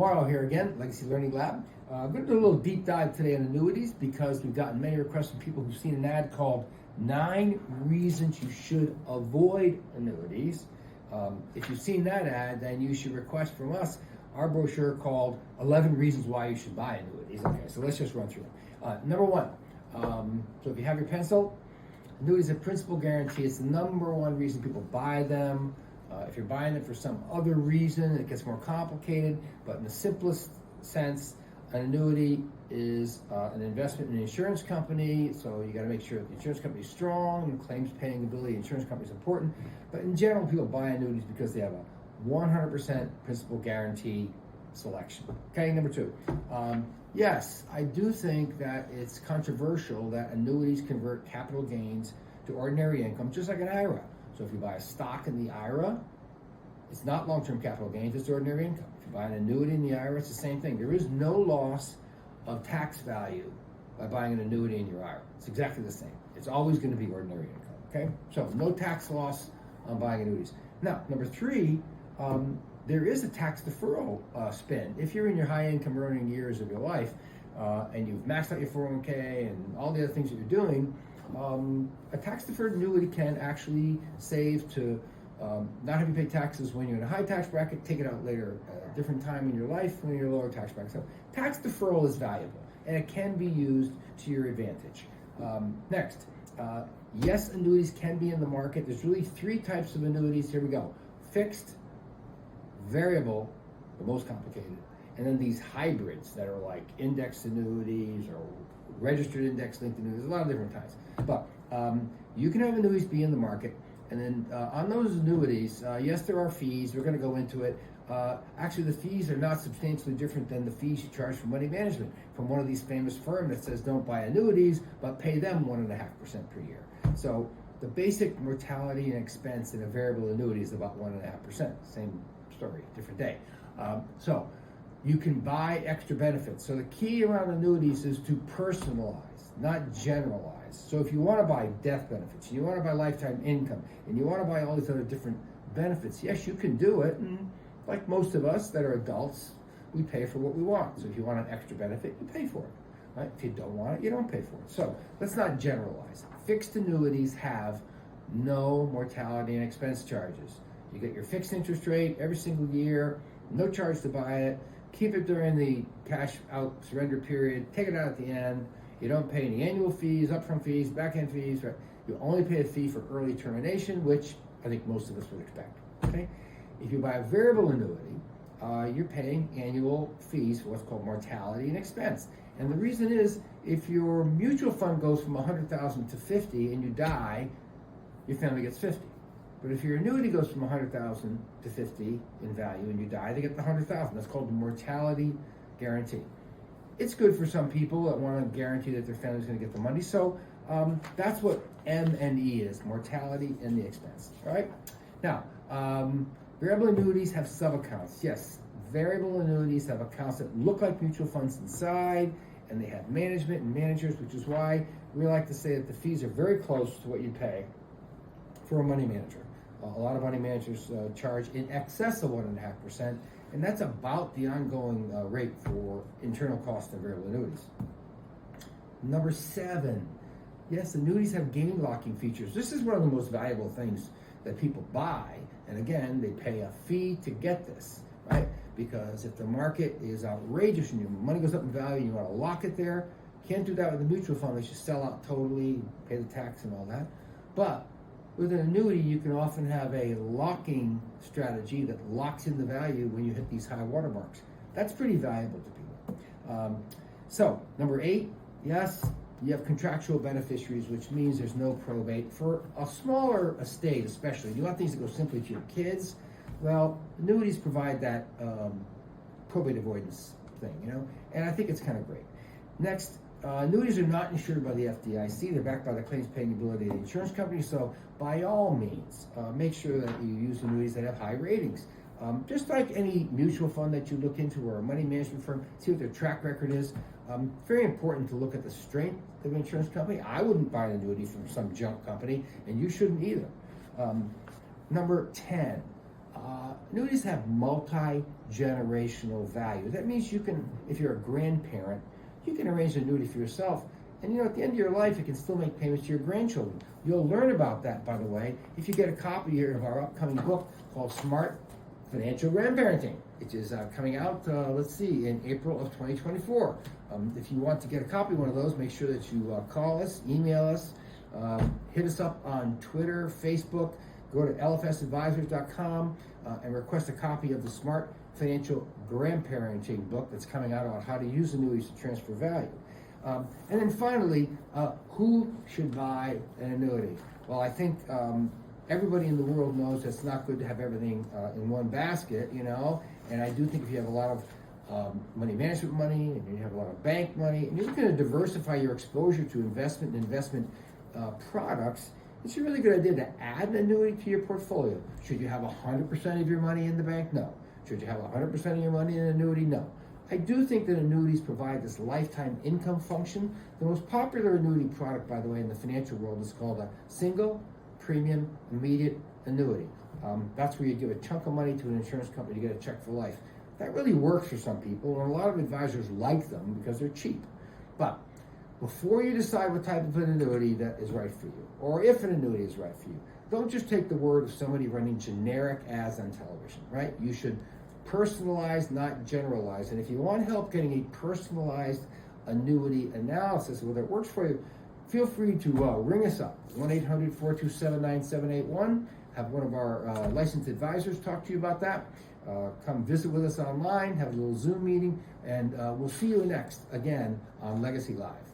Morrow here again, Legacy Learning Lab. I'm going to do a little deep dive today on annuities because we've gotten many requests from people who've seen an ad called 9 Reasons You Should Avoid Annuities. If you've seen that ad, then you should request from us our brochure called 11 Reasons Why You Should Buy Annuities. Okay, so let's just run through it. Number one, so if you have your pencil, annuities have principal guarantee. It's the number one reason people buy them. If you're buying it for some other reason, it gets more complicated, but in the simplest sense, an annuity is an investment in an insurance company, so you got to make sure that the insurance company is strong, and claims paying ability of the insurance company is important. But in general, people buy annuities because they have a 100% principal guarantee selection. Okay, number two. Yes, I do think that it's controversial that annuities convert capital gains to ordinary income, just like an IRA. So if you buy a stock in the IRA, it's not long-term capital gains, it's ordinary income. If you buy an annuity in the IRA, it's the same thing. There is no loss of tax value by buying an annuity in your IRA. It's exactly the same. It's always going to be ordinary income, okay? So no tax loss on buying annuities. Now, number three, there is a tax deferral spin. If you're in your high income earning years of your life and you've maxed out your 401k and all the other things that you're doing, a tax deferred annuity can actually save to not have you pay taxes when you're in a high tax bracket, take it out later at a different time in your life when you're in a lower tax bracket. So tax deferral is valuable and it can be used to your advantage. Next, yes, annuities can be in the market. There's really 3 types of annuities. Here we go. Fixed, variable, the most complicated, and then these hybrids that are like indexed annuities or registered index-linked annuities. There's a lot of different types. But you can have annuities be in the market, and then on those annuities, yes, there are fees. We're going to go into it. Actually, the fees are not substantially different than the fees you charge for money management from one of these famous firms that says don't buy annuities, but pay them 1.5% per year. So the basic mortality and expense in a variable annuity is about 1.5%. Same story, different day. So you can buy extra benefits. So the key around annuities is to personalize, not generalize. So if you want to buy death benefits, and you want to buy lifetime income, and you want to buy all these other different benefits, yes, you can do it. And like most of us that are adults, we pay for what we want. So if you want an extra benefit, you pay for it. Right? If you don't want it, you don't pay for it. So let's not generalize. Fixed annuities have no mortality and expense charges. You get your fixed interest rate every single year, no charge to buy it. Keep it during the cash out surrender period, take it out at the end. You don't pay any annual fees, upfront fees, back-end fees. Right? You only pay a fee for early termination, which I think most of us would expect. Okay? If you buy a variable annuity, you're paying annual fees for what's called mortality and expense. And the reason is, if your mutual fund goes from 100,000 to 50 and you die, your family gets 50. But if your annuity goes from 100,000 to 50 in value and you die, they get the 100,000. That's called the mortality guarantee. It's good for some people that want to guarantee that their family's going to get the money. So that's what M&E is, mortality and the expense. All right. Now, variable annuities have sub-accounts. Yes, variable annuities have accounts that look like mutual funds inside, and they have management and managers, which is why we like to say that the fees are very close to what you pay for a money manager. A lot of money managers charge in excess of 1.5%, and that's about the ongoing rate for internal cost of variable annuities. Number 7, yes, annuities have gain locking features. This is one of the most valuable things that people buy, and again, they pay a fee to get this, right? Because if the market is outrageous and your money goes up in value and you want to lock it there, can't do that with a mutual fund. They should sell out totally, pay the tax and all that. But with an annuity, you can often have a locking strategy that locks in the value when you hit these high watermarks. That's pretty valuable to people. So, number 8, yes, you have contractual beneficiaries, which means there's no probate. For a smaller estate especially, you want things to go simply to your kids, well, annuities provide that probate avoidance thing, you know, and I think it's kind of great. Next, annuities are not insured by the FDIC. They're backed by the claims paying ability of the insurance company. So by all means, make sure that you use annuities that have high ratings. Just like any mutual fund that you look into or a money management firm, see what their track record is. Very important to look at the strength of an insurance company. I wouldn't buy an annuity from some junk company, and you shouldn't either. Number 10, Annuities have multi-generational value. That means you can, if you're a grandparent, you can arrange an annuity for yourself. And at the end of your life, you can still make payments to your grandchildren. You'll learn about that, by the way, if you get a copy here of our upcoming book called Smart Financial Grandparenting, which is coming out, in April of 2024. If you want to get a copy of one of those, make sure that you call us, email us, hit us up on Twitter, Facebook, go to lfsadvisors.com and request a copy of the Smart Financial Grandparenting book that's coming out on how to use annuities to transfer value. And then finally, who should buy an annuity? Well, I think everybody in the world knows it's not good to have everything in one basket, and I do think if you have a lot of money management money and you have a lot of bank money and you're looking to diversify your exposure to investment products, it's a really good idea to add an annuity to your portfolio. Should you have 100% of your money in the bank? No. Should you have 100% of your money in an annuity? No. I do think that annuities provide this lifetime income function. The most popular annuity product, by the way, in the financial world is called a single premium immediate annuity. That's where you give a chunk of money to an insurance company to get a check for life. That really works for some people, and a lot of advisors like them because they're cheap. But before you decide what type of an annuity that is right for you, or if an annuity is right for you, don't just take the word of somebody running generic ads on television, right? You should personalize, not generalize. And if you want help getting a personalized annuity analysis, whether it works for you, feel free to ring us up, 1-800-427-9781. Have one of our licensed advisors talk to you about that. Come visit with us online, have a little Zoom meeting, and we'll see you next, again, on Legacy Live.